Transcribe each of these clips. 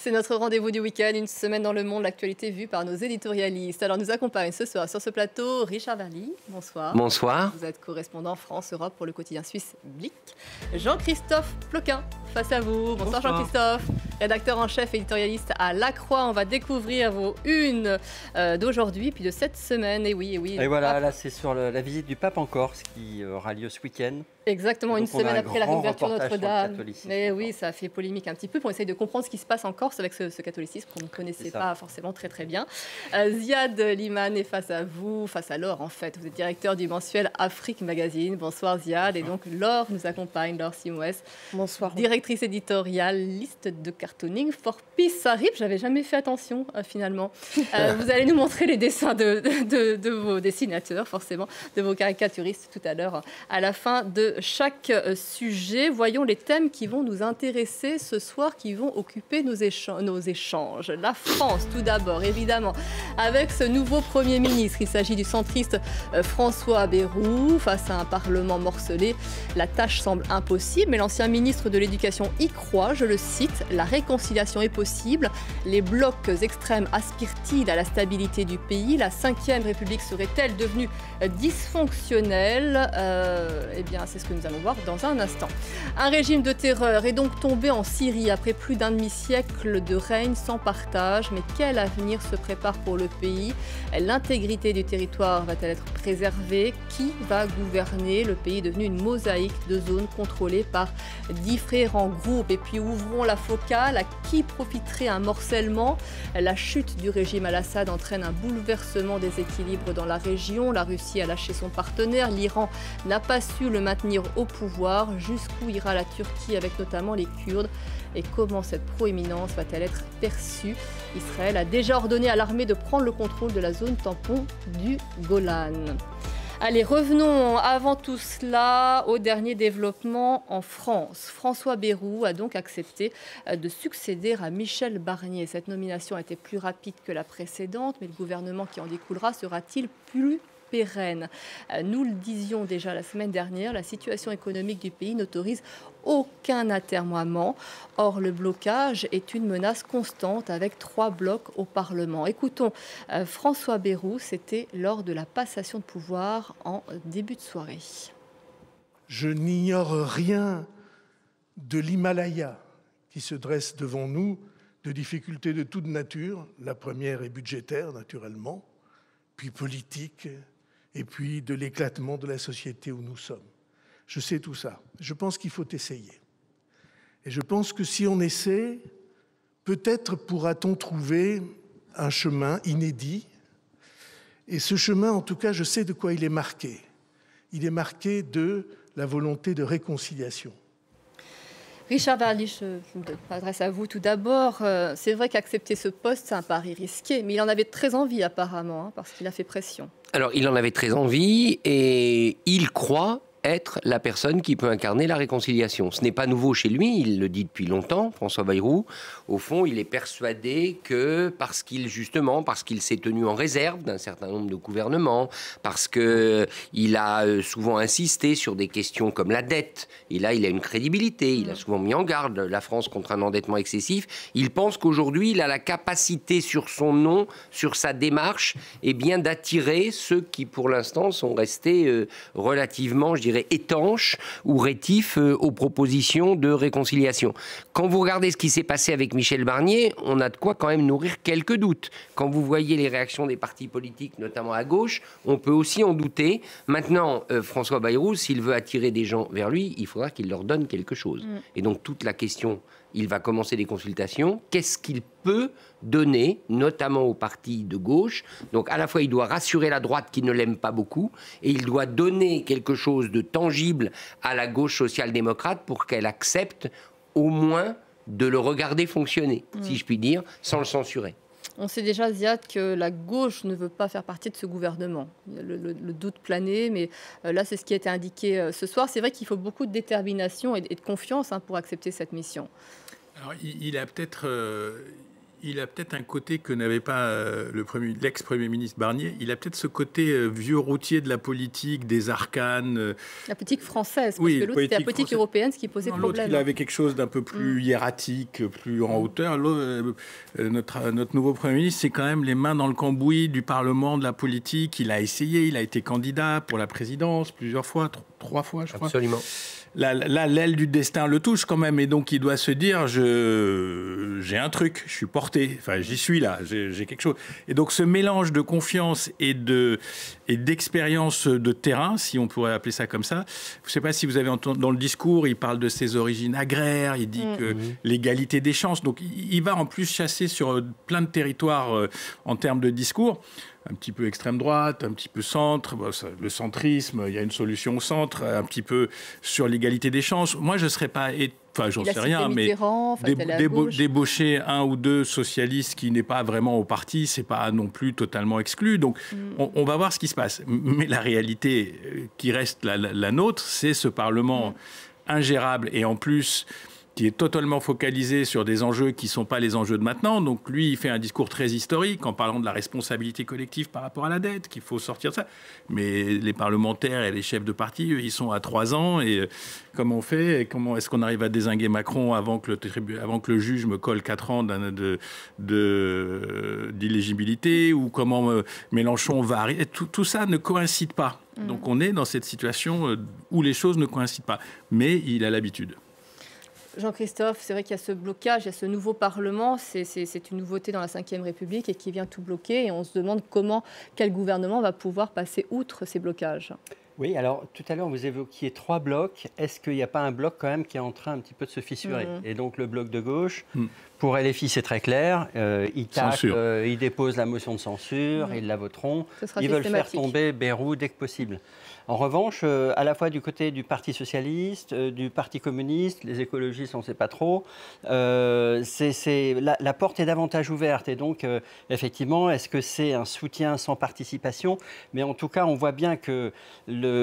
C'est notre rendez-vous du week-end, une semaine dans le monde, l'actualité vue par nos éditorialistes. Alors nous accompagne ce soir sur ce plateau Richard Verly, bonsoir. Bonsoir. Vous êtes correspondant France-Europe pour le quotidien suisse Blick. Jean-Christophe Ploquin, face à vous. Bonsoir Jean-Christophe, rédacteur en chef éditorialiste à La Croix. On va découvrir vos unes d'aujourd'hui puis de cette semaine. Et oui. Et voilà, là c'est sur la visite du pape en Corse qui aura lieu ce week-end. Exactement, une semaine après la réouverture de Notre-Dame. Mais oui, ça a fait polémique un petit peu. On essaye de comprendre ce qui se passe en Corse avec ce catholicisme qu'on ne connaissait pas forcément très bien. Ziad Liman est face à vous, face à Laure en fait. Vous êtes directeur du mensuel Afrique Magazine. Bonsoir Ziad. Bonsoir. Et donc Laure nous accompagne, Laure Simouès. Bonsoir. Directrice éditoriale, liste de cartooning for Peace. Ça arrive, j'avais jamais fait attention finalement. Vous allez nous montrer les dessins de vos dessinateurs, forcément, de vos caricaturistes tout à l'heure à la fin de chaque sujet. Voyons les thèmes qui vont nous intéresser ce soir, qui vont occuper nos échanges. La France, tout d'abord, évidemment, avec ce nouveau Premier ministre. Il s'agit du centriste François Bayrou. Face à un Parlement morcelé, la tâche semble impossible, mais l'ancien ministre de l'Éducation y croit. Je le cite, « La réconciliation est possible. Les blocs extrêmes aspirent-ils à la stabilité du pays? La Ve République serait-elle devenue dysfonctionnelle ?» Eh bien, c'est ce que nous allons voir dans un instant. Un régime de terreur est donc tombé en Syrie après plus d'un demi-siècle de règne sans partage. Mais quel avenir se prépare pour le pays? L'intégrité du territoire va-t-elle être préservée? Qui va gouverner? Le pays est devenu une mosaïque de zones contrôlées par différents groupes. Et puis ouvrons la focale. À qui profiterait un morcellement? La chute du régime al-Assad entraîne un bouleversement des équilibres dans la région. La Russie a lâché son partenaire. L'Iran n'a pas su le maintenir au pouvoir. Jusqu'où ira la Turquie avec notamment les Kurdes? Et comment cette proéminence va-t-elle être perçue? Israël a déjà ordonné à l'armée de prendre le contrôle de la zone tampon du Golan. Allez, revenons avant tout cela au dernier développement en France. François Bayrou a donc accepté de succéder à Michel Barnier. Cette nomination a été plus rapide que la précédente, mais le gouvernement qui en découlera sera-t-il plus pérenne? Nous le disions déjà la semaine dernière, la situation économique du pays n'autorise aucun atermoiement. Or, le blocage est une menace constante avec 3 blocs au Parlement. Écoutons François Bayrou, c'était lors de la passation de pouvoir en début de soirée. Je n'ignore rien de l'Himalaya qui se dresse devant nous, de difficultés de toute nature. La première est budgétaire, naturellement, puis politique, et puis de l'éclatement de la société où nous sommes. Je sais tout ça. Je pense qu'il faut essayer. Et je pense que si on essaie, peut-être pourra-t-on trouver un chemin inédit. Et ce chemin, en tout cas, je sais de quoi il est marqué. Il est marqué de la volonté de réconciliation. Richard Verly, je m'adresse à vous tout d'abord. C'est vrai qu'accepter ce poste, c'est un pari risqué, mais il en avait très envie apparemment, parce qu'il a fait pression. Alors, il en avait très envie et il croit être la personne qui peut incarner la réconciliation. Ce n'est pas nouveau chez lui, il le dit depuis longtemps, François Bayrou. Au fond, il est persuadé que parce qu'il s'est tenu en réserve d'un certain nombre de gouvernements, parce qu'il a souvent insisté sur des questions comme la dette, et là il a une crédibilité, il a souvent mis en garde la France contre un endettement excessif, il pense qu'aujourd'hui il a la capacité sur son nom, sur sa démarche, d'attirer ceux qui pour l'instant sont restés relativement, je dirais, étanches ou rétifs aux propositions de réconciliation. Quand vous regardez ce qui s'est passé avec Michel Barnier, on a de quoi quand même nourrir quelques doutes. Quand vous voyez les réactions des partis politiques, notamment à gauche, on peut aussi en douter. Maintenant, François Bayrou, s'il veut attirer des gens vers lui, il faudra qu'il leur donne quelque chose. Et donc toute la question, il va commencer des consultations. Qu'est-ce qu'il peut donner, notamment aux partis de gauche? Donc à la fois, il doit rassurer la droite qui ne l'aime pas beaucoup, et il doit donner quelque chose de tangible à la gauche social-démocrate pour qu'elle accepte au moins de le regarder fonctionner, si je puis dire, sans le censurer. On sait déjà, Ziad, que la gauche ne veut pas faire partie de ce gouvernement. Le doute planait, mais là, c'est ce qui a été indiqué ce soir. C'est vrai qu'il faut beaucoup de détermination et de confiance pour accepter cette mission. Alors, il il a peut-être un côté que n'avait pas l'ex-premier ministre Barnier. Il a peut-être ce côté vieux routier de la politique, des arcanes. La politique française, parce oui, que l'autre, c'était la politique européenne, ce qui posait problème. Il avait quelque chose d'un peu plus hiératique, plus en hauteur. Notre nouveau Premier ministre, c'est quand même les mains dans le cambouis du Parlement, de la politique. Il a essayé, il a été candidat pour la présidence plusieurs fois, 3 fois, je crois. Absolument. Là, l'aile du destin le touche quand même, et donc il doit se dire j'ai un truc, je suis porté, enfin j'y suis là, j'ai quelque chose. Et donc ce mélange de confiance et d'expérience de terrain, si on pourrait appeler ça comme ça. Je ne sais pas si vous avez entendu dans le discours, il parle de ses origines agraires, il dit que l'égalité des chances. Donc il va en plus chasser sur plein de territoires en termes de discours. Un petit peu extrême droite, un petit peu centre, le centrisme, il y a une solution au centre, un petit peu sur l'égalité des chances. Moi, je ne serais pas... Enfin, j'en sais rien, mais débaucher un ou deux socialistes qui n'est pas vraiment au parti, c'est pas non plus totalement exclu. Donc, on va voir ce qui se passe. Mais la réalité qui reste la nôtre, c'est ce Parlement ingérable et en plus qui est totalement focalisé sur des enjeux qui ne sont pas les enjeux de maintenant. Donc lui, il fait un discours très historique en parlant de la responsabilité collective par rapport à la dette, qu'il faut sortir de ça. Mais les parlementaires et les chefs de parti, eux, ils sont à 3 ans. Et comment on fait et comment est-ce qu'on arrive à dézinguer Macron avant que le juge me colle 4 ans d'illégibilité, ou comment Mélenchon va arriver. Tout ça ne coïncide pas. Donc on est dans cette situation où les choses ne coïncident pas. Mais il a l'habitude. Jean-Christophe, c'est vrai qu'il y a ce blocage, il y a ce nouveau Parlement, c'est une nouveauté dans la Ve République et qui vient tout bloquer. Et on se demande quel gouvernement va pouvoir passer outre ces blocages. Oui, alors tout à l'heure vous évoquiez 3 blocs. Est-ce qu'il n'y a pas un bloc quand même qui est en train un petit peu de se fissurer? Et donc le bloc de gauche, pour LFI c'est très clair, ils déposent la motion de censure, ils la voteront, ils veulent faire tomber Bayrou dès que possible. En revanche, à la fois du côté du Parti socialiste, du Parti communiste, les écologistes, on ne sait pas trop, la porte est davantage ouverte. Et donc, effectivement, est-ce que c'est un soutien sans participation? Mais en tout cas, on voit bien que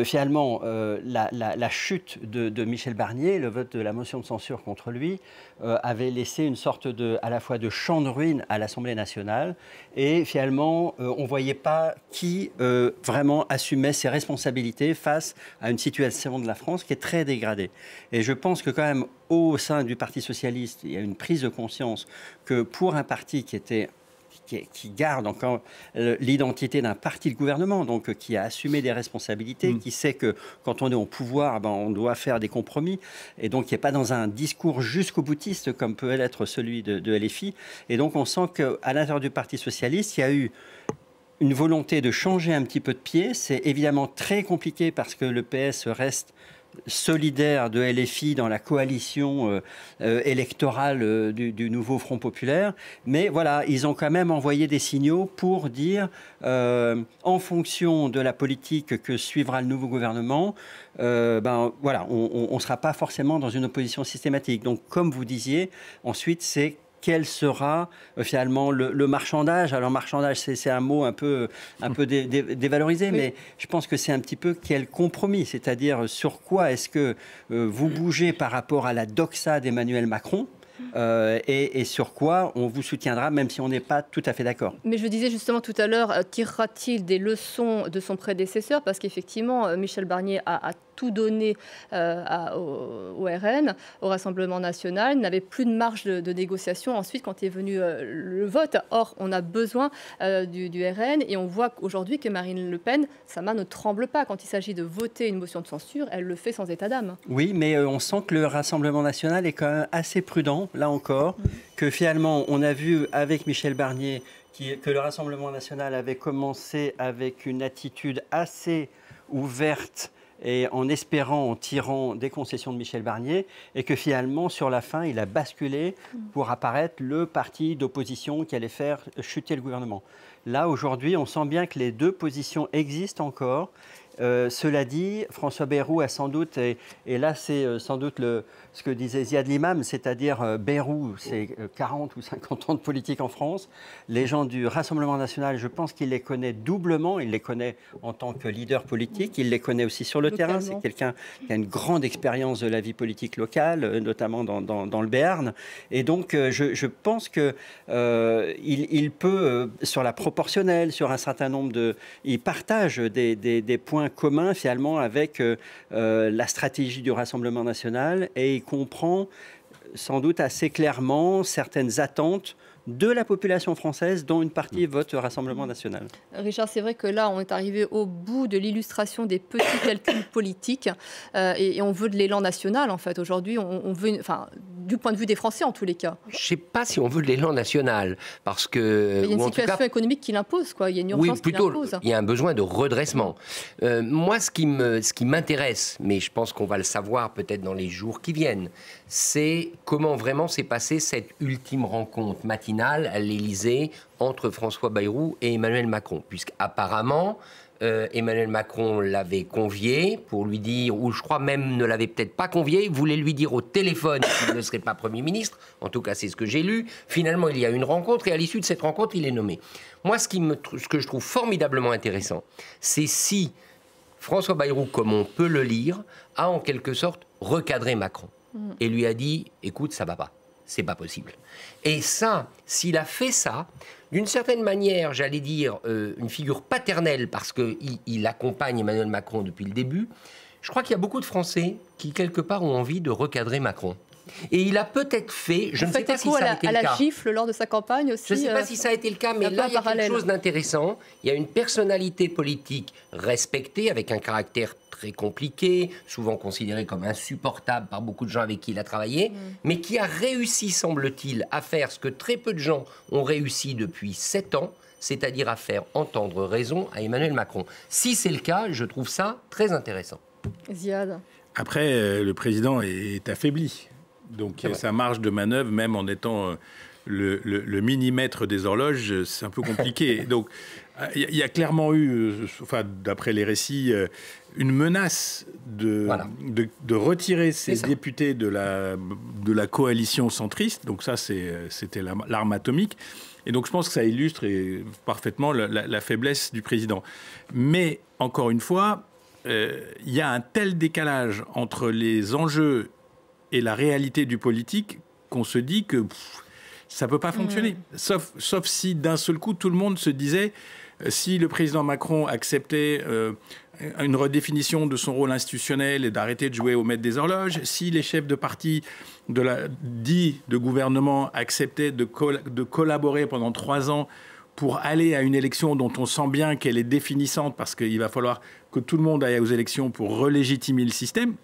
finalement, la chute de Michel Barnier, le vote de la motion de censure contre lui, avait laissé une sorte à la fois de champ de ruines à l'Assemblée nationale. Et finalement, on ne voyait pas qui vraiment assumait ses responsabilités face à une situation de la France qui est très dégradée. Et je pense que quand même, au sein du Parti socialiste, il y a une prise de conscience que pour un parti qui garde encore l'identité d'un parti de gouvernement, donc qui a assumé des responsabilités, qui sait que quand on est au pouvoir, on doit faire des compromis, et donc qui n'est pas dans un discours jusqu'au boutiste comme peut l'être celui de LFI. Et donc on sent qu'à l'intérieur du Parti socialiste, il y a eu une volonté de changer un petit peu de pied. C'est évidemment très compliqué parce que le PS reste solidaire de LFI dans la coalition électorale du nouveau Front populaire. Mais voilà, ils ont quand même envoyé des signaux pour dire, en fonction de la politique que suivra le nouveau gouvernement, voilà, on ne sera pas forcément dans une opposition systématique. Donc, comme vous disiez, ensuite, c'est quel sera finalement le marchandage. Alors marchandage, c'est un mot un peu dévalorisé, mais je pense que c'est un petit peu quel compromis, c'est-à-dire sur quoi est-ce que vous bougez par rapport à la doxa d'Emmanuel Macron, et sur quoi on vous soutiendra, même si on n'est pas tout à fait d'accord. Mais je disais justement tout à l'heure, tirera-t-il des leçons de son prédécesseur? Parce qu'effectivement, Michel Barnier a tout donné au RN, au Rassemblement national, n'avait plus de marge de négociation ensuite quand est venu le vote. Or, on a besoin du RN et on voit qu'aujourd'hui que Marine Le Pen, sa main ne tremble pas. Quand il s'agit de voter une motion de censure, elle le fait sans état d'âme. Oui, mais on sent que le Rassemblement national est quand même assez prudent, là encore, que finalement, on a vu avec Michel Barnier que le Rassemblement national avait commencé avec une attitude assez ouverte et en espérant, en tirant des concessions de Michel Barnier, et que finalement, sur la fin, il a basculé pour apparaître le parti d'opposition qui allait faire chuter le gouvernement. Là, aujourd'hui, on sent bien que les deux positions existent encore Cela dit, François Bayrou a sans doute, et là c'est sans doute ce que disait Ziad Limam, c'est-à-dire Bayrou, c'est 40 ou 50 ans de politique en France. Les gens du Rassemblement national, je pense qu'il les connaît doublement. Il les connaît en tant que leader politique, il les connaît aussi sur le terrain. C'est quelqu'un qui a une grande expérience de la vie politique locale, notamment dans le Béarn. Et donc, je pense qu'il peut, sur la proportionnelle, sur un certain nombre de... Il partage des points communs, finalement, avec la stratégie du Rassemblement national, et il comprend sans doute assez clairement certaines attentes de la population française, dont une partie vote Rassemblement national. Richard, c'est vrai que là, on est arrivé au bout de l'illustration des petits calculs politiques et on veut de l'élan national, en fait. Aujourd'hui, on veut, du point de vue des Français, en tous les cas. Je ne sais pas si on veut de l'élan national, parce que... Mais il y a une situation économique qui l'impose, quoi. Il y a une urgence qui l'impose. Il y a un besoin de redressement. Moi, ce qui m'intéresse, mais je pense qu'on va le savoir peut-être dans les jours qui viennent, c'est comment vraiment s'est passée cette ultime rencontre matinale à l'Élysée entre François Bayrou et Emmanuel Macron, puisqu'apparemment Emmanuel Macron l'avait convié pour lui dire, ou je crois même ne l'avait peut-être pas convié, voulait lui dire au téléphone qu'il ne serait pas Premier ministre, en tout cas c'est ce que j'ai lu. Finalement il y a eu une rencontre et à l'issue de cette rencontre il est nommé. Moi ce que je trouve formidablement intéressant, c'est si François Bayrou, comme on peut le lire, a en quelque sorte recadré Macron et lui a dit, écoute, ça va pas. C'est pas possible. Et ça, s'il a fait ça, d'une certaine manière, j'allais dire, une figure paternelle, parce qu'il accompagne Emmanuel Macron depuis le début, je crois qu'il y a beaucoup de Français qui, quelque part, ont envie de recadrer Macron. Et il a peut-être fait, je ne sais pas si ça a été le cas. À la gifle lors de sa campagne aussi. Je ne sais pas si ça a été le cas, mais là, il y a quelque chose d'intéressant. Il y a une personnalité politique respectée, avec un caractère très compliqué, souvent considéré comme insupportable par beaucoup de gens avec qui il a travaillé, mais qui a réussi, semble-t-il, à faire ce que très peu de gens ont réussi depuis 7 ans, c'est-à-dire à faire entendre raison à Emmanuel Macron. Si c'est le cas, je trouve ça très intéressant. Ziad. Après, le président est affaibli. Donc sa marge de manœuvre, même en étant le millimètre des horloges, c'est un peu compliqué. Donc il y a clairement eu, d'après les récits, une menace de retirer ces députés de la coalition centriste. Donc ça, c'était l'arme atomique. Et donc je pense que ça illustre parfaitement la faiblesse du président. Mais encore une fois, il y a un tel décalage entre les enjeux et la réalité du politique qu'on se dit que ça ne peut pas fonctionner. Sauf si d'un seul coup, tout le monde se disait, si le président Macron acceptait une redéfinition de son rôle institutionnel et d'arrêter de jouer au maître des horloges, si les chefs de parti de gouvernement acceptaient de collaborer pendant 3 ans pour aller à une élection dont on sent bien qu'elle est définissante, parce qu'il va falloir que tout le monde aille aux élections pour relégitimer le système,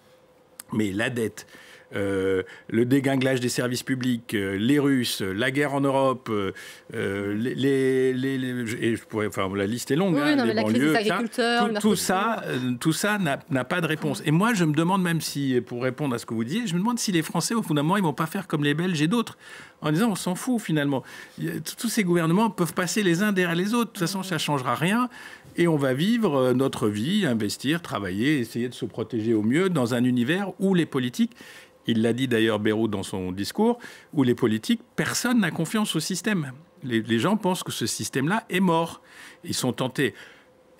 mais la dette, le déglinguage des services publics, les Russes, la guerre en Europe, la liste est longue, la crise des agriculteurs, tout ça n'a pas de réponse. Et moi, je me demande, même si, pour répondre à ce que vous disiez, je me demande si les Français, au fondamentalement, ils ne vont pas faire comme les Belges et d'autres, en disant on s'en fout finalement. Tous ces gouvernements peuvent passer les uns derrière les autres. De toute façon, ça ne changera rien. Et on va vivre notre vie, investir, travailler, essayer de se protéger au mieux dans un univers où les politiques, il l'a dit d'ailleurs Bayrou dans son discours, où les politiques, personne n'a confiance au système. Les gens pensent que ce système-là est mort. Ils sont tentés.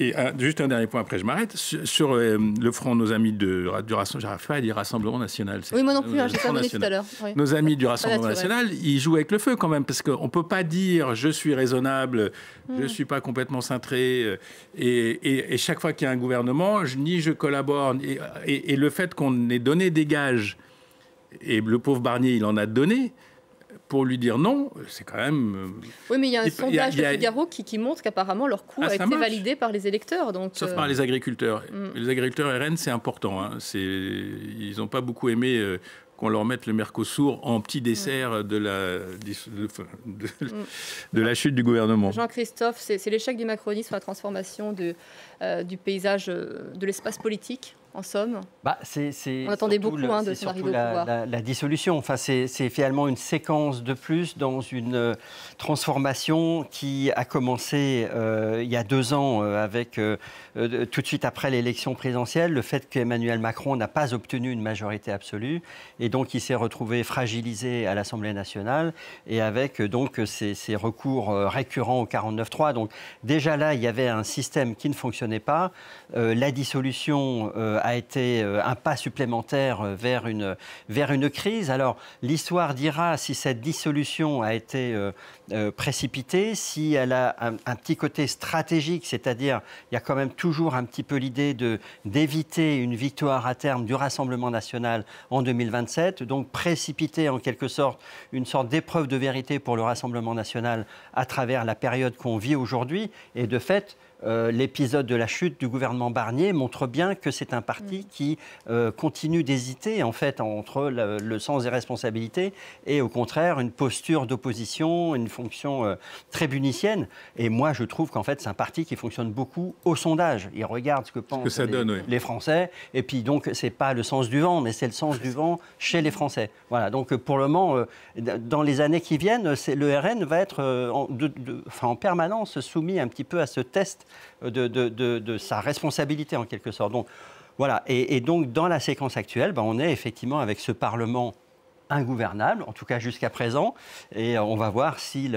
Et juste un dernier point, après je m'arrête. Sur le front, nos amis du Rassemblement, j'arrive pas à dire Rassemblement National. Oui, moi non plus, j'ai pas donné tout à l'heure. Oui. Nos amis du Rassemblement National, ils jouent avec le feu quand même, parce qu'on ne peut pas dire je suis raisonnable, je ne suis pas complètement cintré, et chaque fois qu'il y a un gouvernement, je collabore. Et le fait qu'on ait donné des gages, et le pauvre Barnier, il en a donné, pour lui dire non, c'est quand même... Oui, mais il y a un sondage de Figaro qui montre qu'apparemment leur coup a été validé par les électeurs. Donc, sauf par les agriculteurs. Les agriculteurs RN, c'est important. Hein. Ils n'ont pas beaucoup aimé qu'on leur mette le Mercosur en petit dessert de la chute du gouvernement. Jean-Christophe, c'est l'échec du macronisme sur la transformation du paysage de l'espace politique. en somme? On attendait beaucoup de son arrivée au pouvoir. La dissolution. Enfin, c'est finalement une séquence de plus dans une transformation qui a commencé il y a 2 ans avec tout de suite après l'élection présidentielle, le fait qu'Emmanuel Macron n'a pas obtenu une majorité absolue et donc il s'est retrouvé fragilisé à l'Assemblée nationale et avec donc ces recours récurrents au 49.3. Donc déjà là, il y avait un système qui ne fonctionnait pas. La dissolution a été un pas supplémentaire vers une crise. Alors, l'histoire dira si cette dissolution a été précipitée, si elle a un petit côté stratégique, c'est-à-dire il y a quand même toujours un petit peu l'idée d'éviter une victoire à terme du Rassemblement national en 2027, donc précipiter en quelque sorte une sorte d'épreuve de vérité pour le Rassemblement national à travers la période qu'on vit aujourd'hui. Et de fait, l'épisode de la chute du gouvernement Barnier montre bien que c'est un parti qui continue d'hésiter en fait entre le sens des responsabilités et au contraire une posture d'opposition, une fonction tribunicienne. Et moi je trouve qu'en fait c'est un parti qui fonctionne beaucoup au sondage. Il regarde ce que pensent les Français et puis donc c'est pas le sens du vent mais c'est le sens du vent chez les Français. Voilà, donc pour le moment dans les années qui viennent le RN va être en permanence soumis un petit peu à ce test de sa responsabilité en quelque sorte. Donc, voilà. Et donc dans la séquence actuelle, on est effectivement avec ce Parlement ingouvernable, en tout cas jusqu'à présent, et on va voir si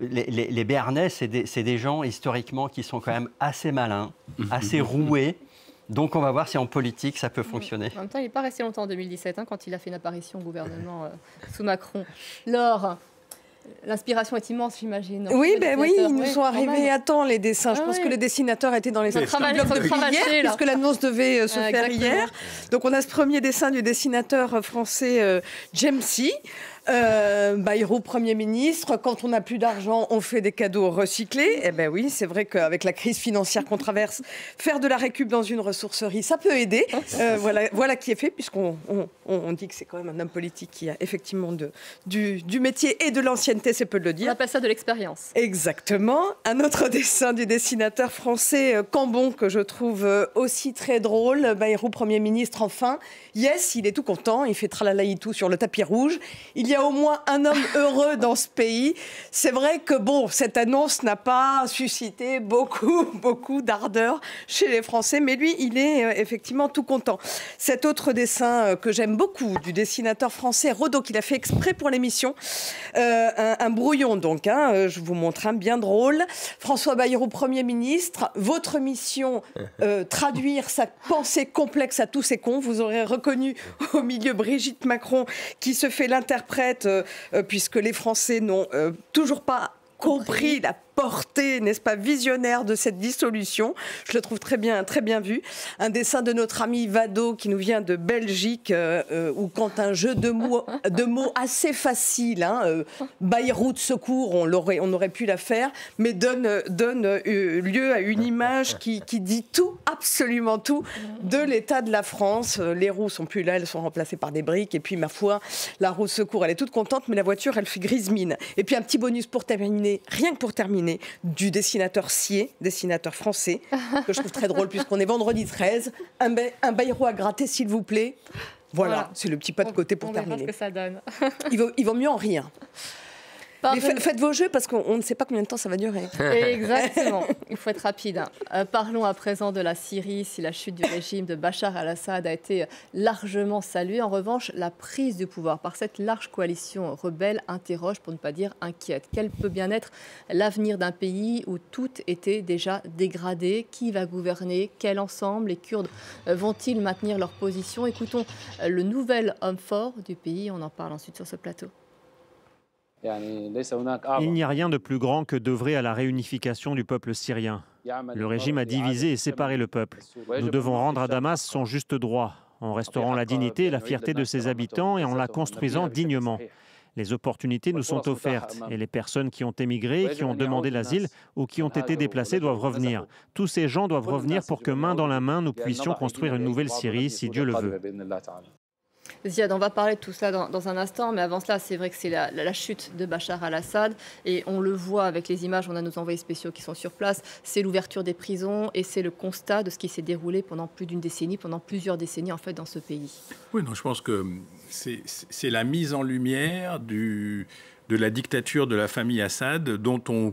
les Béarnais, c'est des gens historiquement qui sont quand même assez malins, assez roués. Donc on va voir si en politique ça peut fonctionner. En même temps, il n'est pas resté longtemps en 2017 quand il a fait une apparition au gouvernement sous Macron. Laure, l'inspiration est immense, j'imagine. Oui, ils nous sont arrivés à temps, les dessins. Je pense que les dessinateurs étaient dans les blocs depuis hier, puisque l'annonce devait se faire hier. Donc, on a ce premier dessin du dessinateur français James C. Bayrou, Premier ministre, quand on n'a plus d'argent, on fait des cadeaux recyclés. Eh bien oui, c'est vrai qu'avec la crise financière qu'on traverse, faire de la récup dans une ressourcerie, ça peut aider. Voilà qui est fait, puisqu'on dit que c'est quand même un homme politique qui a effectivement du métier et de l'ancienneté, c'est peu de le dire. On appelle ça de l'expérience. Exactement. Un autre dessin du dessinateur français Cambon, que je trouve aussi très drôle. Bayrou, Premier ministre, enfin. Yes, il est tout content, il fait tralalaïtou sur le tapis rouge. Il y a au moins un homme heureux dans ce pays. C'est vrai que cette annonce n'a pas suscité beaucoup d'ardeur chez les Français, mais lui, il est effectivement tout content. Cet autre dessin que j'aime beaucoup, du dessinateur français Rodot, qu'il a fait exprès pour l'émission, un brouillon donc, je vous montre un bien drôle. François Bayrou, Premier ministre, votre mission, traduire sa pensée complexe à tous ces cons. Vous aurez reconnu au milieu Brigitte Macron qui se fait l'interprète puisque les Français n'ont toujours pas compris la portée, n'est-ce pas, visionnaire de cette dissolution. Je le trouve très bien vu. Un dessin de notre ami Vado qui nous vient de Belgique, où quand un jeu de mots assez facile, Bayrou de secours, on aurait pu la faire, mais donne lieu à une image qui dit tout, absolument tout, de l'état de la France. Les roues sont plus là, elles sont remplacées par des briques, et puis ma foi, la roue de secours, elle est toute contente, mais la voiture, elle fait grise mine. Et puis un petit bonus pour terminer, rien que pour terminer, du dessinateur Sier, dessinateur français, que je trouve très drôle puisqu'on est vendredi 13. Un Bayrou à gratter, s'il vous plaît. Voilà. C'est le petit pas de côté pour terminer. On verra ce que ça donne. Il vaut mieux en rire. Mais faites vos jeux parce qu'on ne sait pas combien de temps ça va durer. Exactement, il faut être rapide. Parlons à présent de la Syrie. Si la chute du régime de Bachar al-Assad a été largement saluée, en revanche, la prise du pouvoir par cette large coalition rebelle interroge, pour ne pas dire inquiète. Quel peut bien être l'avenir d'un pays où tout était déjà dégradé? Qui va gouverner? Quel ensemble? Les Kurdes vont-ils maintenir leur position? Écoutons le nouvel homme fort du pays. On en parle ensuite sur ce plateau. Il n'y a rien de plus grand que d'œuvrer à la réunification du peuple syrien. Le régime a divisé et séparé le peuple. Nous devons rendre à Damas son juste droit, en restaurant la dignité et la fierté de ses habitants et en la construisant dignement. Les opportunités nous sont offertes et les personnes qui ont émigré, qui ont demandé l'asile ou qui ont été déplacées doivent revenir. Tous ces gens doivent revenir pour que main dans la main, nous puissions construire une nouvelle Syrie, si Dieu le veut. Ziad, on va parler de tout cela dans un instant, mais avant cela, c'est vrai que c'est la chute de Bachar al-Assad, et on le voit avec les images, on a nos envoyés spéciaux qui sont sur place, c'est l'ouverture des prisons, et c'est le constat de ce qui s'est déroulé pendant plus d'une décennie, pendant plusieurs décennies en fait dans ce pays. Oui, non, je pense que c'est la mise en lumière de la dictature de la famille Assad, dont on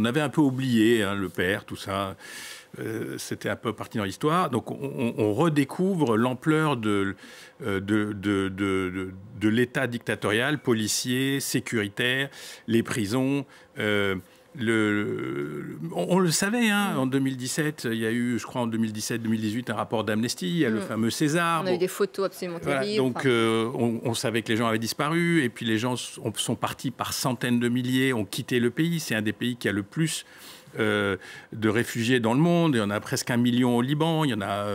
avait un peu oublié, hein, le père, tout ça. C'était un peu parti dans l'histoire. Donc on redécouvre l'ampleur de l'État dictatorial, policier, sécuritaire, les prisons. On le savait, hein, en 2017, il y a eu, je crois, en 2017-2018, un rapport d'Amnesty, il y a le fameux César. On a eu des photos absolument terribles. Donc on savait que les gens avaient disparu, et puis les gens sont partis par centaines de milliers, ont quitté le pays. C'est un des pays qui a le plus de réfugiés dans le monde. Il y en a presque 1 million au Liban, il y en a,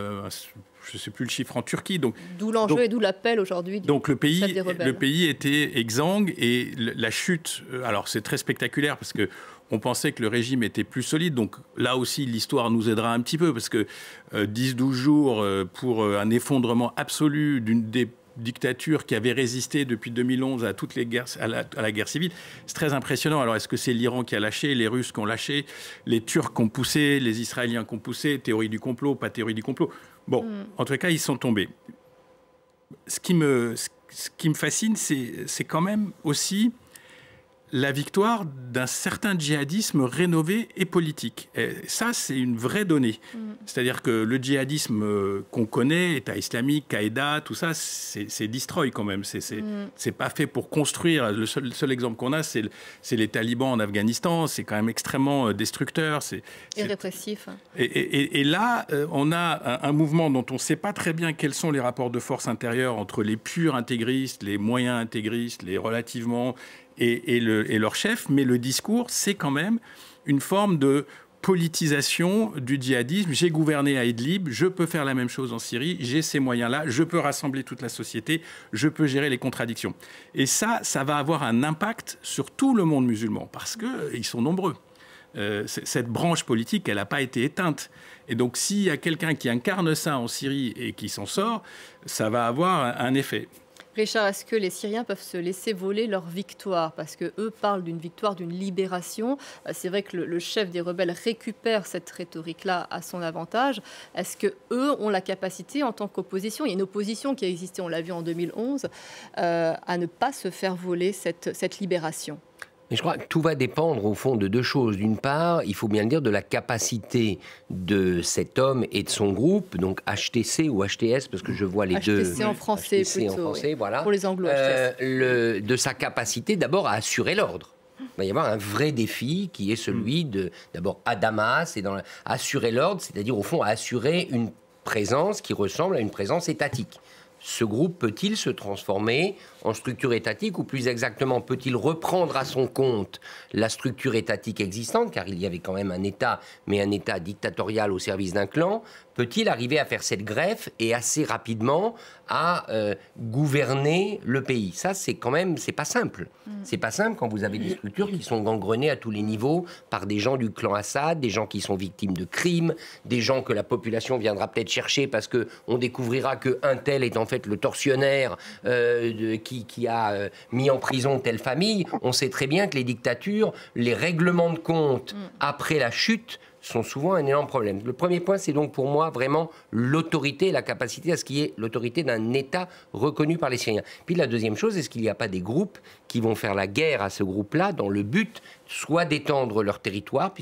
je ne sais plus le chiffre, en Turquie. D'où l'enjeu et d'où l'appel aujourd'hui. Donc le pays était exsangue, et la chute, alors c'est très spectaculaire parce que on pensait que le régime était plus solide. Donc là aussi, l'histoire nous aidera un petit peu, parce que 10-12 jours pour un effondrement absolu d'une des dictature qui avait résisté depuis 2011 à toutes les guerres, à la guerre civile. C'est très impressionnant. Alors, est-ce que c'est l'Iran qui a lâché, les Russes qui ont lâché, les Turcs qui ont poussé, les Israéliens qui ont poussé, théorie du complot, pas théorie du complot? Bon, en tout cas, ils sont tombés. Ce qui me fascine, c'est quand même aussi la victoire d'un certain djihadisme rénové et politique. Et ça, c'est une vraie donnée. C'est-à-dire que le djihadisme qu'on connaît, État islamique, Qaïda, tout ça, c'est destroy quand même. C'est pas fait pour construire. Le seul exemple qu'on a, c'est les talibans en Afghanistan. C'est quand même extrêmement destructeur. Et répressif. Et là, on a un mouvement dont on ne sait pas très bien quels sont les rapports de force intérieurs entre les purs intégristes, les moyens intégristes, les relativement... et leur chef, mais le discours, c'est quand même une forme de politisation du djihadisme. J'ai gouverné à Idlib, je peux faire la même chose en Syrie, j'ai ces moyens-là, je peux rassembler toute la société, je peux gérer les contradictions. Et ça va avoir un impact sur tout le monde musulman, parce qu'ils sont nombreux. Cette branche politique, elle n'a pas été éteinte. Et donc, s'il y a quelqu'un qui incarne ça en Syrie et qui s'en sort, ça va avoir un effet. Richard, est-ce que les Syriens peuvent se laisser voler leur victoire? Parce qu'eux parlent d'une victoire, d'une libération. C'est vrai que le chef des rebelles récupère cette rhétorique-là à son avantage. Est-ce qu'eux ont la capacité, en tant qu'opposition, il y a une opposition qui a existé, on l'a vu en 2011, à ne pas se faire voler cette libération? Mais je crois que tout va dépendre, au fond, de deux choses. D'une part, il faut bien le dire, de la capacité de cet homme et de son groupe, donc HTC ou HTS, parce que je vois les deux. HTC en français, HTC plutôt, en français, oui. voilà. Pour les anglo de sa capacité, d'abord, à assurer l'ordre. Il va y avoir un vrai défi qui est celui d'abord à Damas, et assurer l'ordre, c'est-à-dire, au fond, à assurer une présence qui ressemble à une présence étatique. Ce groupe peut-il se transformer en structure étatique, ou plus exactement, peut-il reprendre à son compte la structure étatique existante, car il y avait quand même un État, mais un État dictatorial au service d'un clan? Peut-il arriver à faire cette greffe et assez rapidement à gouverner le pays? Ça, c'est quand même, c'est pas simple. C'est pas simple quand vous avez des structures qui sont gangrenées à tous les niveaux par des gens du clan Assad, des gens qui sont victimes de crimes, des gens que la population viendra peut-être chercher parce que on découvrira que un tel est en fait le tortionnaire qui a mis en prison telle famille. On sait très bien que les dictatures, les règlements de compte après la chute sont souvent un énorme problème. Le premier point, c'est donc pour moi vraiment l'autorité et la capacité à ce qu'il y ait l'autorité d'un État reconnu par les Syriens. Puis la deuxième chose, est-ce qu'il n'y a pas des groupes qui vont faire la guerre à ce groupe-là dans le but soit d'étendre leur territoire,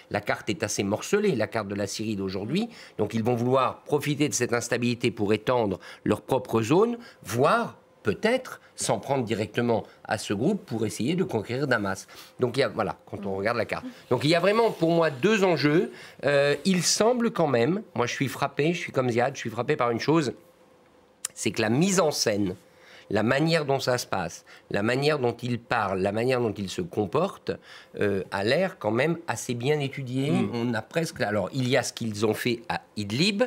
la carte est assez morcelée, la carte de la Syrie d'aujourd'hui, donc ils vont vouloir profiter de cette instabilité pour étendre leur propre zone, voire peut-être s'en prendre directement à ce groupe pour essayer de conquérir Damas. Donc voilà, quand on regarde la carte. Donc il y a vraiment pour moi deux enjeux. Il semble quand même, moi je suis frappé, je suis comme Ziad, je suis frappé par une chose, c'est que la mise en scène, la manière dont ça se passe, la manière dont il parle, la manière dont il se comporte, a l'air quand même assez bien étudiée. On a presque... Alors, il y a ce qu'ils ont fait à Idlib,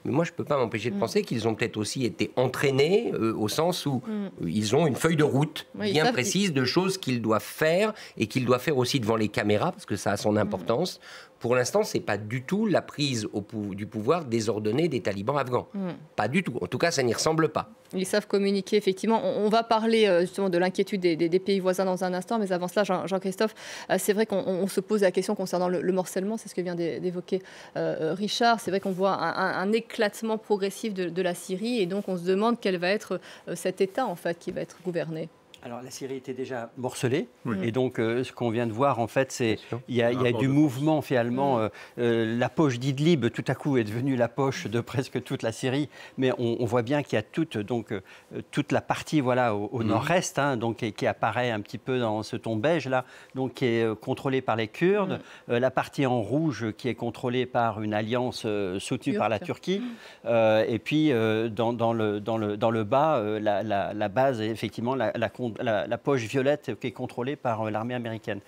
mais moi je ne peux pas m'empêcher de penser qu'ils ont peut-être aussi été entraînés au sens où ils ont une feuille de route bien précise de choses qu'ils doivent faire et qu'ils doivent faire aussi devant les caméras, parce que ça a son importance. Pour l'instant, ce n'est pas du tout la prise du pouvoir désordonné des talibans afghans. Pas du tout. En tout cas, ça n'y ressemble pas. Ils savent communiquer, effectivement. On va parler justement de l'inquiétude des pays voisins dans un instant, mais avant cela, Jean-Christophe, c'est vrai qu'on se pose la question concernant le morcellement, c'est ce que vient d'évoquer Richard. C'est vrai qu'on voit un éclatement progressif de la Syrie, et donc on se demande quel va être cet État, en fait, qui va être gouverné. Alors la Syrie était déjà morcelée, et donc ce qu'on vient de voir en fait, c'est il y a du mouvement finalement. La poche d'Idlib tout à coup est devenue la poche de presque toute la Syrie, mais on voit bien qu'il y a toute la partie au nord-est, donc qui apparaît un petit peu dans ce ton beige là, donc qui est contrôlée par les Kurdes, la partie en rouge qui est contrôlée par une alliance soutenue par la Turquie, et puis dans le bas la base effectivement la poche violette qui est contrôlée par l'armée américaine.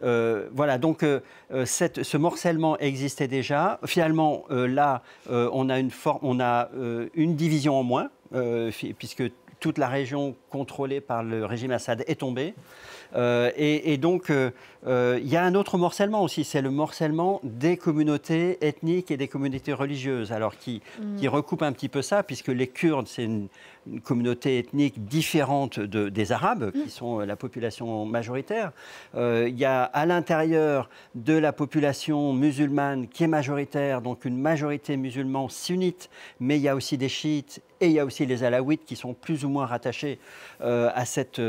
Voilà, donc ce morcellement existait déjà. Finalement, là, on a une division en moins, puisque toute la région contrôlée par le régime Assad est tombée. Et donc, il y a un autre morcellement aussi, c'est le morcellement des communautés ethniques et des communautés religieuses, alors qui recoupe un petit peu ça, puisque les Kurdes, c'est une communauté ethnique différente des Arabes, qui sont la population majoritaire. Il y a à l'intérieur de la population musulmane qui est majoritaire, donc une majorité musulmane sunnite, mais il y a aussi des chiites et il y a aussi les alaouites qui sont plus ou moins rattachés à cette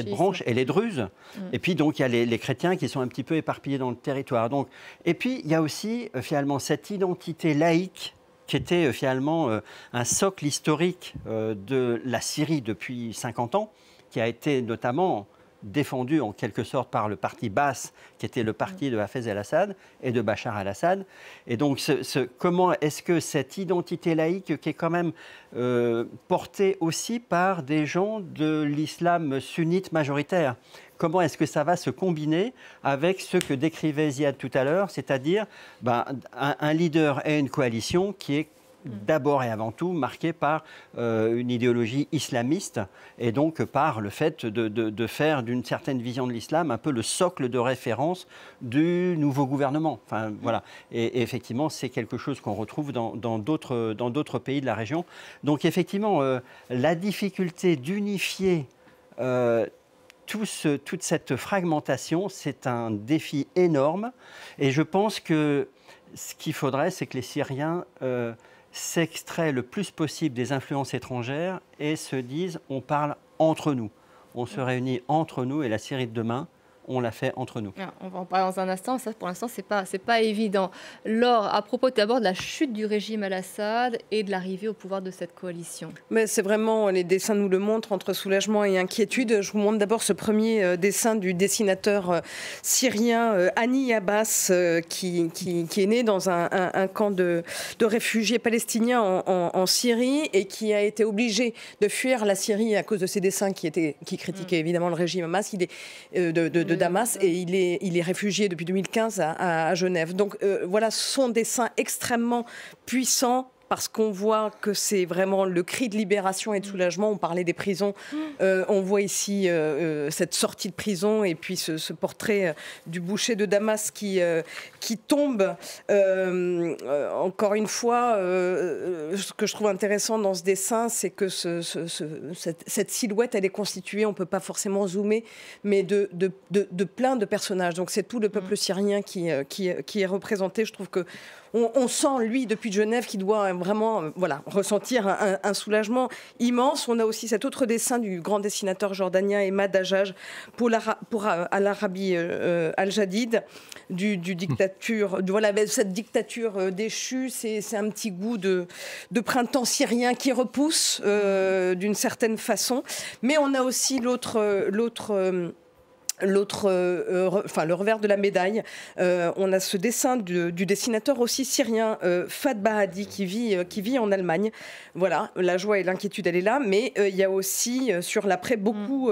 branche, et les druzes. Et puis donc il y a les chrétiens qui sont un petit peu éparpillés dans le territoire. Donc, et puis il y a aussi finalement cette identité laïque qui était finalement un socle historique de la Syrie depuis 50 ans, qui a été notamment défendu en quelque sorte par le parti Baas, qui était le parti de Hafez el-Assad et de Bachar el-Assad. Et donc, comment est-ce que cette identité laïque, qui est quand même portée aussi par des gens de l'islam sunnite majoritaire, comment est-ce que ça va se combiner avec ce que décrivait Ziad tout à l'heure, c'est-à-dire un leader et une coalition qui est d'abord et avant tout marquée par une idéologie islamiste, et donc par le fait de faire d'une certaine vision de l'islam un peu le socle de référence du nouveau gouvernement. Enfin, voilà. Et effectivement, c'est quelque chose qu'on retrouve dans d'autres pays de la région. Donc effectivement, la difficulté d'unifier toute cette fragmentation, c'est un défi énorme. Et je pense que ce qu'il faudrait, c'est que les Syriens s'extraient le plus possible des influences étrangères et se disent on parle entre nous. On se réunit entre nous, et la Syrie de demain, on l'a fait entre nous. On va en parler dans un instant. Ça, pour l'instant, c'est pas évident. Laure, à propos d'abord de la chute du régime al-Assad et de l'arrivée au pouvoir de cette coalition. Mais c'est vraiment, les dessins nous le montrent, entre soulagement et inquiétude. Je vous montre d'abord ce premier dessin du dessinateur syrien Hani Abbas, qui est né dans un camp de réfugiés palestiniens en Syrie, et qui a été obligé de fuir la Syrie à cause de ses dessins qui critiquaient évidemment le régime Hamas. Il est de Damas, et il est réfugié depuis 2015 à Genève. Donc voilà, son dessin extrêmement puissant, parce qu'on voit que c'est vraiment le cri de libération et de soulagement. On parlait des prisons. On voit ici cette sortie de prison, et puis ce portrait du boucher de Damas qui tombe. Encore une fois, ce que je trouve intéressant dans ce dessin, c'est que cette silhouette, elle est constituée, on ne peut pas forcément zoomer, mais de plein de personnages. Donc c'est tout le peuple syrien qui est représenté. Je trouve que on sent, lui, depuis Genève, qu'il doit vraiment ressentir un soulagement immense. On a aussi cet autre dessin du grand dessinateur jordanien Emad Dajjaj pour Al-Arabi Al-Jadid, cette dictature déchue. C'est un petit goût de printemps syrien qui repousse d'une certaine façon. Mais on a aussi l'autre le revers de la médaille, on a ce dessin du dessinateur aussi syrien, Fad Bahadi, qui vit en Allemagne. Voilà, la joie et l'inquiétude, elle est là, mais il y a aussi sur l'après beaucoup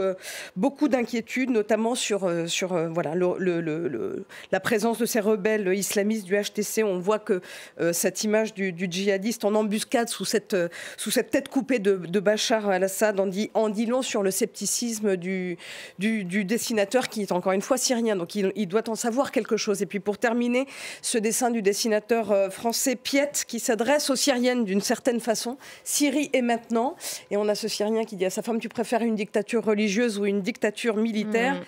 d'inquiétudes, notamment sur voilà, la présence de ces rebelles islamistes du HTC. On voit que cette image du djihadiste en embuscade sous cette tête coupée de Bachar al-Assad en dit long sur le scepticisme du dessinateur, qui est encore une fois syrien, donc il doit en savoir quelque chose. Et puis pour terminer, ce dessin du dessinateur français Piette, qui s'adresse aux Syriennes d'une certaine façon. Syrie est maintenant. Et on a ce Syrien qui dit à sa femme: tu préfères une dictature religieuse ou une dictature militaire ?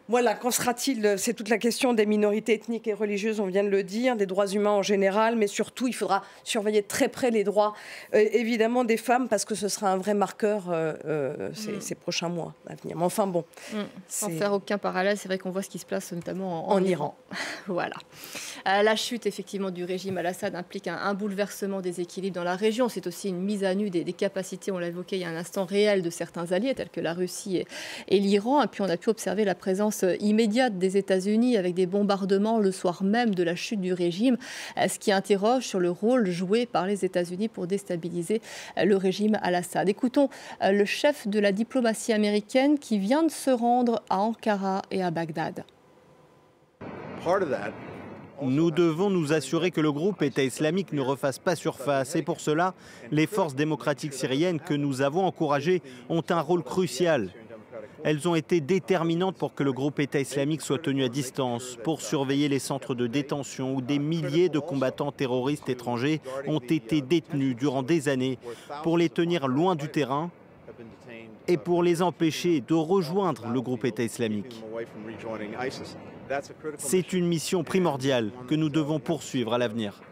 Voilà, qu'en sera-t-il? C'est toute la question des minorités ethniques et religieuses, on vient de le dire, des droits humains en général, mais surtout, il faudra surveiller de très près les droits, évidemment, des femmes, parce que ce sera un vrai marqueur ces prochains mois à venir. Mais enfin, bon. Sans faire aucun parallèle, c'est vrai qu'on voit ce qui se passe notamment en Iran. Voilà. La chute, effectivement, du régime al-Assad implique un bouleversement des équilibres dans la région. C'est aussi une mise à nu des capacités, on l'a évoqué il y a un instant, réelles de certains alliés, tels que la Russie et l'Iran. Et puis, on a pu observer la présence immédiate des États-Unis avec des bombardements le soir même de la chute du régime, ce qui interroge sur le rôle joué par les États-Unis pour déstabiliser le régime al-Assad. Écoutons le chef de la diplomatie américaine qui vient de se rendre à Ankara et à Bagdad. Nous devons nous assurer que le groupe État islamique ne refasse pas surface. Et pour cela, les forces démocratiques syriennes que nous avons encouragées ont un rôle crucial. Elles ont été déterminantes pour que le groupe État islamique soit tenu à distance, pour surveiller les centres de détention où des milliers de combattants terroristes étrangers ont été détenus durant des années, pour les tenir loin du terrain et pour les empêcher de rejoindre le groupe État islamique. C'est une mission primordiale que nous devons poursuivre à l'avenir.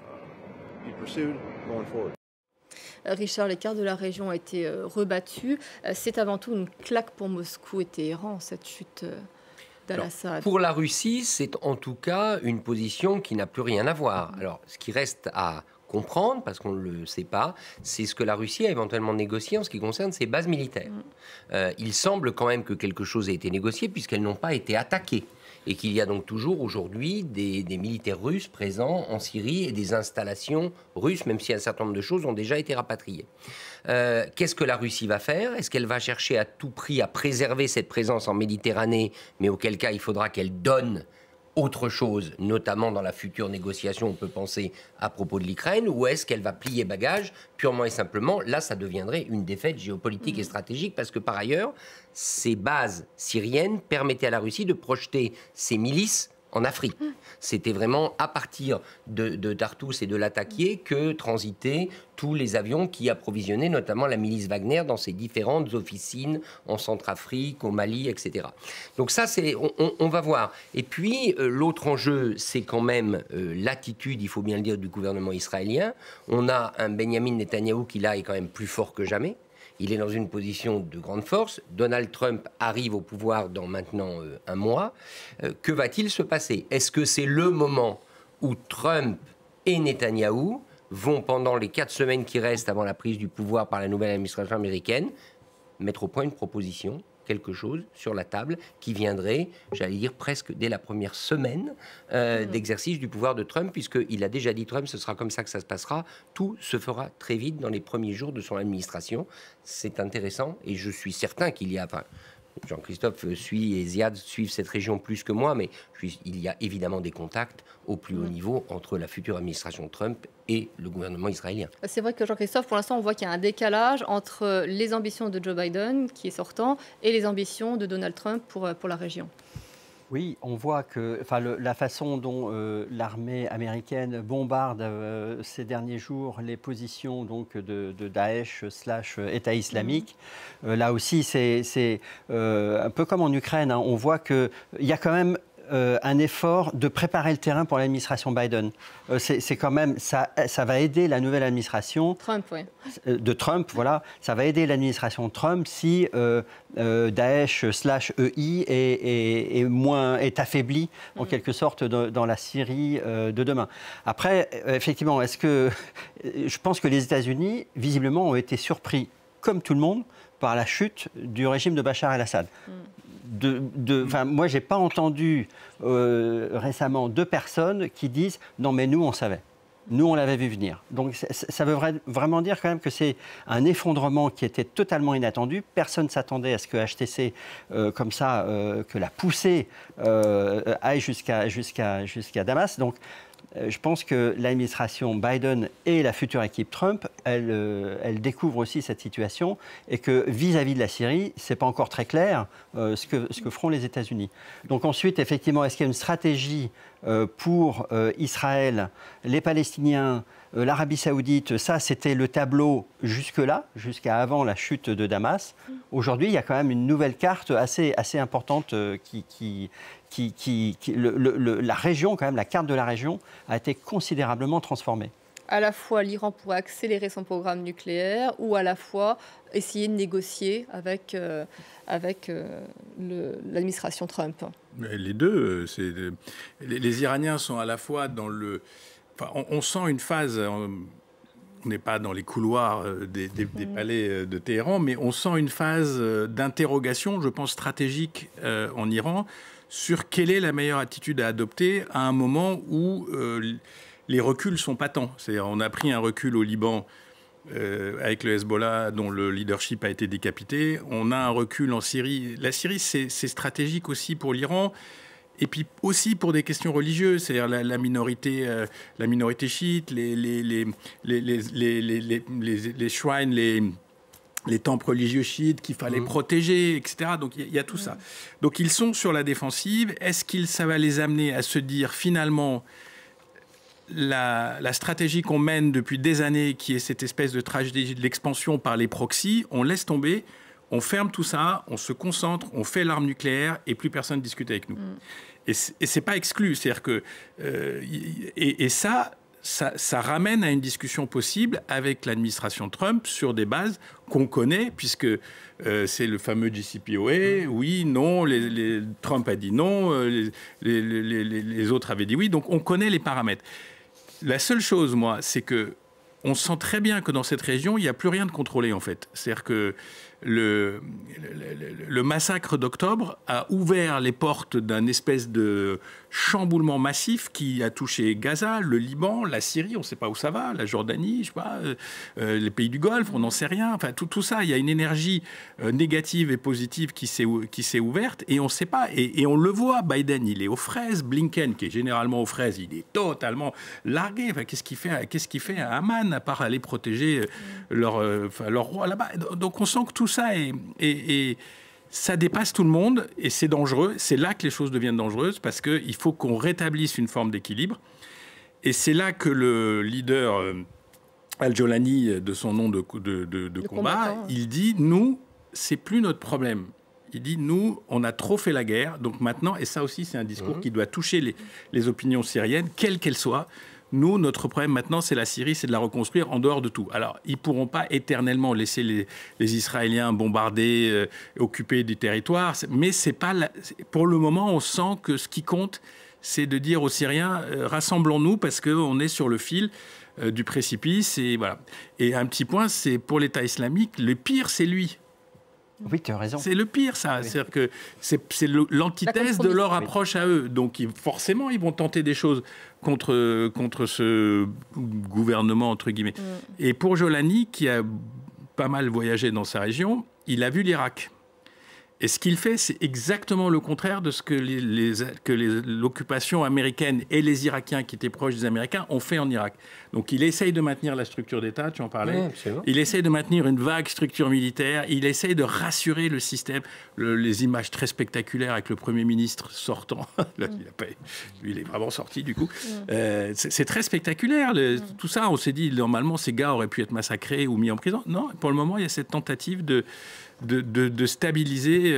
Richard, les cartes de la région ont été rebattues. C'est avant tout une claque pour Moscou et Téhéran, cette chute d'al-Assad. Pour la Russie, c'est en tout cas une position qui n'a plus rien à voir. Alors, ce qui reste à comprendre, parce qu'on ne le sait pas, c'est ce que la Russie a éventuellement négocié en ce qui concerne ses bases militaires. Il semble quand même que quelque chose ait été négocié puisqu'elles n'ont pas été attaquées. Et qu'il y a donc toujours aujourd'hui des militaires russes présents en Syrie et des installations russes, même si un certain nombre de choses ont déjà été rapatriées. Qu'est-ce que la Russie va faire? Est-ce qu'elle va chercher à tout prix à préserver cette présence en Méditerranée, mais auquel cas il faudra qu'elle donne autre chose, notamment dans la future négociation, on peut penser à propos de l'Ukraine, ou est-ce qu'elle va plier bagage purement et simplement? Là, ça deviendrait une défaite géopolitique et stratégique, parce que par ailleurs, ces bases syriennes permettaient à la Russie de projeter ses milices en Afrique. C'était vraiment à partir de Tartous et de Latakia que transitaient tous les avions qui approvisionnaient notamment la milice Wagner dans ses différentes officines en Centrafrique, au Mali, etc. Donc ça, on va voir. Et puis, l'autre enjeu, c'est quand même l'attitude, il faut bien le dire, du gouvernement israélien. On a un Benjamin Netanyahou qui, là, est quand même plus fort que jamais. Il est dans une position de grande force. Donald Trump arrive au pouvoir dans maintenant un mois. Que va-t-il se passer? Est-ce que c'est le moment où Trump et Netanyahou vont, pendant les 4 semaines qui restent avant la prise du pouvoir par la nouvelle administration américaine, mettre au point une proposition, quelque chose sur la table qui viendrait, j'allais dire, presque dès la première semaine d'exercice du pouvoir de Trump, puisqu'il a déjà dit, Trump, ce sera comme ça que ça se passera. Tout se fera très vite dans les premiers jours de son administration. C'est intéressant et je suis certain qu'il y a... Enfin, Jean-Christophe et Ziad suivent cette région plus que moi, mais il y a évidemment des contacts au plus haut niveau entre la future administration Trump et le gouvernement israélien. C'est vrai que Jean-Christophe, pour l'instant, on voit qu'il y a un décalage entre les ambitions de Joe Biden, qui est sortant, et les ambitions de Donald Trump pour la région. Oui, on voit que la façon dont l'armée américaine bombarde ces derniers jours les positions donc, de Daesh / État islamique, là aussi c'est un peu comme en Ukraine, hein, on voit qu'il y a quand même un effort de préparer le terrain pour l'administration Biden. C'est quand même, ça va aider la nouvelle administration Trump, oui. De Trump, voilà, ça va aider l'administration Trump si Daesh / EI est affaibli en quelque sorte dans la Syrie de demain. Après, effectivement, je pense que les États-Unis, visiblement, ont été surpris, comme tout le monde, par la chute du régime de Bachar el-Assad. moi, je n'ai pas entendu récemment 2 personnes qui disent « non, mais nous, on savait ». Nous, on l'avait vu venir. Donc, ça veut vraiment dire quand même que c'est un effondrement qui était totalement inattendu. Personne ne s'attendait à ce que HTC, comme ça, que la poussée aille jusqu'à Damas. Donc, je pense que l'administration Biden et la future équipe Trump, elle découvre aussi cette situation et que vis-à-vis de la Syrie, ce n'est pas encore très clair ce que feront les États-Unis. Donc ensuite, effectivement, est-ce qu'il y a une stratégie pour Israël, les Palestiniens, l'Arabie Saoudite? Ça, c'était le tableau jusque-là, jusqu'à avant la chute de Damas. Aujourd'hui, il y a quand même une nouvelle carte assez importante la région, quand même, la carte de la région a été considérablement transformée. À la fois, l'Iran pourrait accélérer son programme nucléaire ou à la fois essayer de négocier avec l'administration Trump. Les deux. Les Iraniens sont à la fois dans le... Enfin, on sent une phase... On n'est pas dans les couloirs des palais de Téhéran, mais on sent une phase d'interrogation, je pense, stratégique en Iran sur quelle est la meilleure attitude à adopter à un moment où les reculs sont patents. C'est-à-dire, on a pris un recul au Liban avec le Hezbollah, dont le leadership a été décapité. On a un recul en Syrie. La Syrie, c'est stratégique aussi pour l'Iran. Et puis aussi pour des questions religieuses, c'est-à-dire la minorité chiite, les shrines, les temples religieux chiites qu'il fallait protéger, etc. Donc il y a tout ça. Donc ils sont sur la défensive. Est-ce que ça va les amener à se dire finalement la stratégie qu'on mène depuis des années, qui est cette espèce de tragédie de l'expansion par les proxys, on laisse tomber, on ferme tout ça, on se concentre, on fait l'arme nucléaire et plus personne ne discute avec nous. Et c'est pas exclu, c'est-à-dire que ça ramène à une discussion possible avec l'administration Trump sur des bases qu'on connaît, puisque c'est le fameux JCPOA, oui, non, Trump a dit non, les autres avaient dit oui, donc on connaît les paramètres. La seule chose, moi, c'est que on sent très bien que dans cette région, il n'y a plus rien de contrôlé, en fait. C'est-à-dire que le massacre d'octobre a ouvert les portes d'un espèce de chamboulement massif qui a touché Gaza, le Liban, la Syrie, on ne sait pas où ça va, la Jordanie, je sais pas, les pays du Golfe, on n'en sait rien. Enfin, tout ça, il y a une énergie négative et positive qui s'est ouverte et on ne sait pas. Et on le voit, Biden, il est aux fraises, Blinken, qui est généralement aux fraises, il est totalement largué. Enfin, qu'est-ce qu'il fait à Amman, à part aller protéger leur roi là-bas? Donc on sent que tout ça et ça dépasse tout le monde et c'est dangereux. C'est là que les choses deviennent dangereuses parce qu'il faut qu'on rétablisse une forme d'équilibre. Et c'est là que le leader Al-Jolani, de son nom de combat, il dit « Nous, c'est plus notre problème ». Il dit « Nous, on a trop fait la guerre, donc maintenant, et ça aussi c'est un discours qui doit toucher les opinions syriennes, quelles qu'elles soient. Nous, notre problème maintenant, c'est la Syrie, c'est de la reconstruire en dehors de tout. Alors, ils ne pourront pas éternellement laisser les Israéliens bombarder, occuper du territoire, mais c'est pas pour le moment, on sent que ce qui compte, c'est de dire aux Syriens, rassemblons-nous parce qu'on est sur le fil du précipice. Et, voilà. Et un petit point, c'est pour l'État islamique, le pire, c'est lui. Oui, tu as raison. C'est le pire, ça. Oui. C'est-à-dire que c'est l'antithèse de leur approche à eux. Donc, forcément, ils vont tenter des choses contre ce gouvernement, entre guillemets. Et pour Jolani, qui a pas mal voyagé dans sa région, il a vu l'Irak. Et ce qu'il fait, c'est exactement le contraire de ce que l'occupation américaine et les Irakiens qui étaient proches des Américains ont fait en Irak. Donc il essaye de maintenir la structure d'État, tu en parlais. Oui, il essaye de maintenir une vague structure militaire. Il essaye de rassurer le système. Les images très spectaculaires avec le Premier ministre sortant. Là, lui, il est vraiment sorti du coup. C'est très spectaculaire. Tout ça, on s'est dit, normalement, ces gars auraient pu être massacrés ou mis en prison. Non, pour le moment, il y a cette tentative de stabiliser...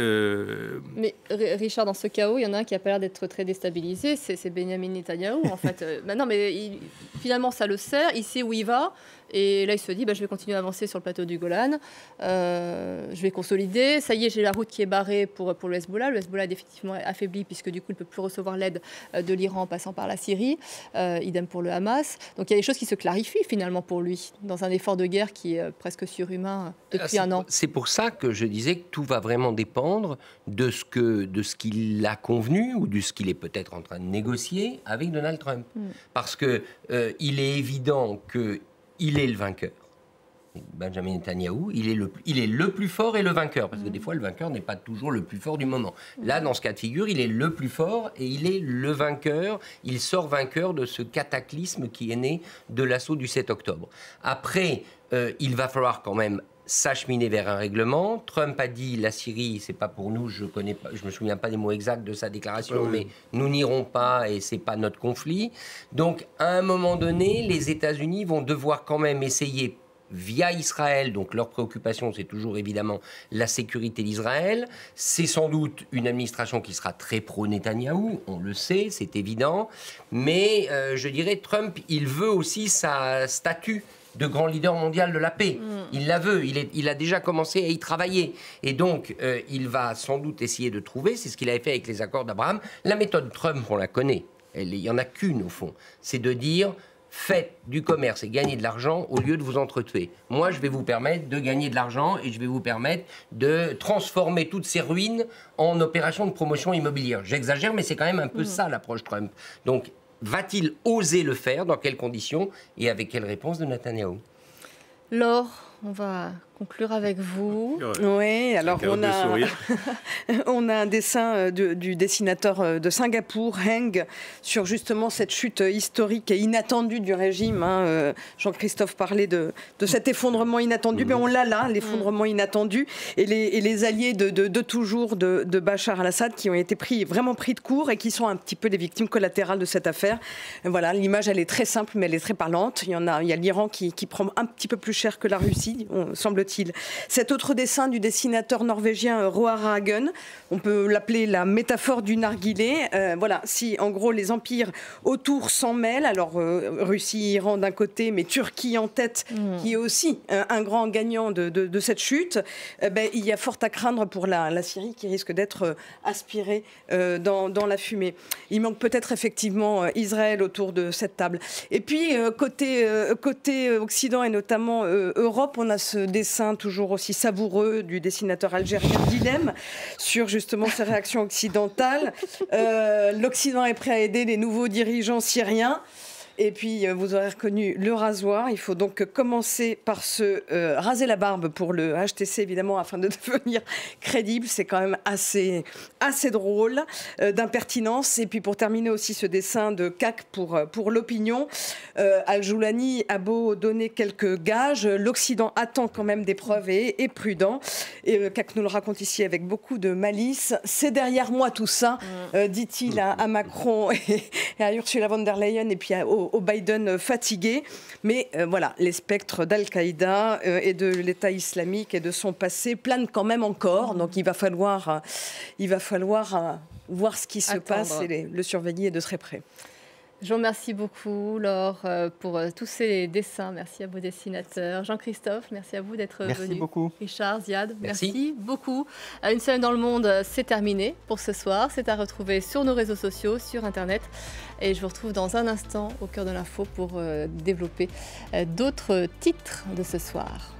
Mais Richard, dans ce chaos, il y en a un qui a pas l'air d'être très déstabilisé, c'est Benjamin Netanyahou, en fait. Non, mais finalement, ça le sert, il sait où il va, Et là, il se dit, je vais continuer à avancer sur le plateau du Golan. Je vais consolider. Ça y est, j'ai la route qui est barrée pour le Hezbollah. Le Hezbollah est définitivement affaibli puisque du coup, il ne peut plus recevoir l'aide de l'Iran en passant par la Syrie. Idem pour le Hamas. Donc il y a des choses qui se clarifient finalement pour lui dans un effort de guerre qui est presque surhumain depuis un an. C'est pour ça que je disais que tout va vraiment dépendre de ce qu'il a convenu ou de ce qu'il est peut-être en train de négocier avec Donald Trump. Parce que il est évident qu'il est le vainqueur. Benjamin Netanyahou, il est le plus fort et le vainqueur, parce que des fois le vainqueur n'est pas toujours le plus fort du moment. Là, dans ce cas de figure, il est le plus fort et il est le vainqueur. Il sort vainqueur de ce cataclysme qui est né de l'assaut du 7 octobre. Après, il va falloir quand même s'acheminer vers un règlement. Trump a dit la Syrie, c'est pas pour nous. Je me souviens pas des mots exacts de sa déclaration, mais nous n'irons pas et c'est pas notre conflit. Donc, à un moment donné, les États-Unis vont devoir quand même essayer via Israël, donc leur préoccupation, c'est toujours évidemment la sécurité d'Israël. C'est sans doute une administration qui sera très pro-Netanyahou, on le sait, c'est évident. Mais je dirais, Trump, il veut aussi sa statue de grand leader mondial de la paix. Il la veut, il a déjà commencé à y travailler. Et donc, il va sans doute essayer de trouver, c'est ce qu'il avait fait avec les accords d'Abraham. La méthode Trump, on la connaît, il n'y en a qu'une au fond, c'est de dire... Faites du commerce et gagnez de l'argent au lieu de vous entretuer. Moi, je vais vous permettre de gagner de l'argent et je vais vous permettre de transformer toutes ces ruines en opérations de promotion immobilière. J'exagère, mais c'est quand même un peu ça l'approche Trump. Donc, va-t-il oser le faire? Dans quelles conditions? Et avec quelle réponse de Netanyahou? Laure, on va conclure avec vous. Oui, alors on a un dessin du dessinateur de Singapour, Heng, sur justement cette chute historique et inattendue du régime. Jean-Christophe parlait de cet effondrement inattendu, mais on l'a là, l'effondrement inattendu, et les alliés de toujours de Bachar al-Assad qui ont été vraiment pris de court et qui sont un petit peu les victimes collatérales de cette affaire. Voilà, l'image elle est très simple, mais elle est très parlante. Il y a l'Iran qui prend un petit peu plus cher que la Russie, semble-t-il. Cet autre dessin du dessinateur norvégien Roar Hagen, on peut l'appeler la métaphore du narguilé. Voilà, si en gros les empires autour s'en mêlent, alors Russie, Iran d'un côté, mais Turquie en tête, qui est aussi un grand gagnant de cette chute, il y a fort à craindre pour la Syrie qui risque d'être aspirée dans la fumée. Il manque peut-être effectivement Israël autour de cette table. Et puis côté Occident et notamment Europe, on a ce dessin toujours aussi savoureux du dessinateur algérien Dilem sur justement ces réactions occidentales. L'Occident est prêt à aider les nouveaux dirigeants syriens. Et puis, vous aurez reconnu le rasoir. Il faut donc commencer par se raser la barbe pour le HTC, évidemment, afin de devenir crédible. C'est quand même assez drôle, d'impertinence. Et puis, pour terminer aussi ce dessin de CAC pour l'opinion, Al-Joulani a beau donner quelques gages, l'Occident attend quand même des preuves et est prudent. Et CAC nous le raconte ici avec beaucoup de malice. C'est derrière moi tout ça, dit-il à Macron et à Ursula von der Leyen et puis au Biden fatigué. Mais voilà, les spectres d'Al-Qaïda et de l'État islamique et de son passé planent quand même encore. Donc il va falloir voir ce qui se passe et le surveiller de très près. Je vous remercie beaucoup, Laure, pour tous ces dessins. Merci à vos dessinateurs. Jean-Christophe, merci à vous d'être venu. Merci beaucoup. Richard, Ziad, merci beaucoup. Une semaine dans le monde, c'est terminé pour ce soir. C'est à retrouver sur nos réseaux sociaux, sur Internet. Et je vous retrouve dans un instant au cœur de l'info pour développer d'autres titres de ce soir.